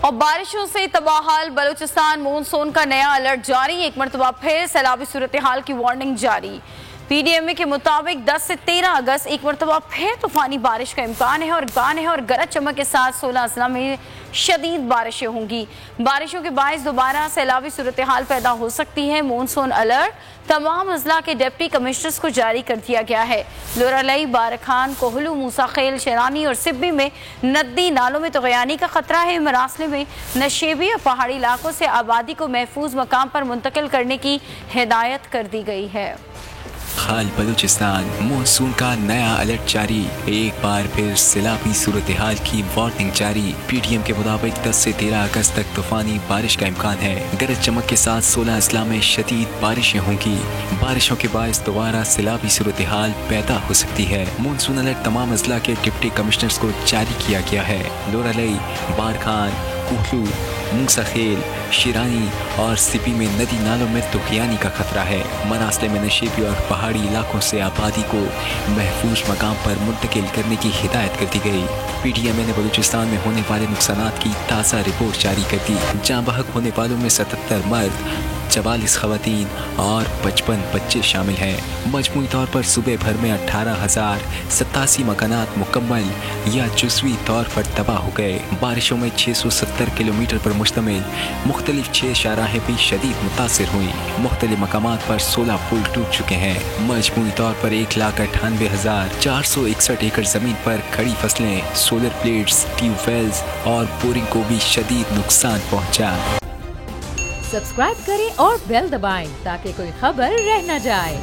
اور بارشوں سے تباہال بلوچستان، مونسون کا نیا الرٹ جاری، ایک مرتبہ پھر سیلابی صورتحال کی وارننگ جاری۔ پی ڈی ایم اے کے مطابق 10 سے 13 اگست ایک مرتبہ پھر طوفانی بارش کا امکان ہے اور گرج چمک کے ساتھ 16 اضلاع میں شدید بارشیں ہوں گی۔ بارشوں کے باعث دوبارہ سیلابی صورتحال پیدا ہو سکتی ہے۔ مونسون الرٹ تمام اضلاع کے ڈپٹی کمشنرز کو جاری کر دیا گیا ہے۔ لورالئی، بارکھان، کوہلو، موسیٰ خیل، شیرانی اور سبی میں ندی نالوں میں طغیانی کا خطرہ ہے۔ مراسلے میں نشیبی اور پہاڑی علاقوں سے آبادی کو محفوظ مقام پر منتقل کرنے کی ہدایت کر دی گئی ہے۔ خال بلوچستان، مونسون کا نیا الرٹ جاری، ایک بار پھر سیلابی صورتحال کی وارننگ جاری۔ پی ڈی ایم کے مطابق 10 سے 13 اگست تک طوفانی بارش کا امکان ہے۔ گرج چمک کے ساتھ 16 اضلاع میں شدید بارشیں ہوں گی۔ بارشوں کے باعث دوبارہ سیلابی صورتحال پیدا ہو سکتی ہے۔ مونسون الرٹ تمام اضلاع کے ڈپٹی کمشنرز کو جاری کیا گیا ہے۔ لورالئی، بارکھان، کوہلو، موسیٰ خیل، شیرانی اور سپی میں ندی نالوں میں طغیانی کا خطرہ ہے۔ مراسلے میں نشیبی اور پہاڑی علاقوں سے آبادی کو محفوظ مقام پر منتقل کرنے کی ہدایت کر دی گئی۔ پی ڈی ایم اے نے بلوچستان میں ہونے والے نقصانات کی تازہ رپورٹ جاری کر دی۔ جاں بحق ہونے والوں میں 77 مرد، 44 خواتین اور 55 بچے شامل ہیں۔ مجموعی طور پر صوبے بھر میں 18,087 مکانات مکمل یا جزوی طور پر تباہ ہو گئے۔ بارشوں میں 670 کلومیٹر پر مشتمل مختلف 6 شاہراہیں بھی شدید متاثر ہوئیں۔ مختلف مقامات پر 16 پل ٹوٹ چکے ہیں۔ مجموعی طور پر 1,98,461 ایکڑ زمین پر کھڑی فصلیں، سولر پلیٹس، ٹیوب ویلز اور بورنگ کو بھی شدید نقصان پہنچا۔ سبسکرائب کریں اور بیل دبائیں تاکہ کوئی خبر رہ نہ جائے۔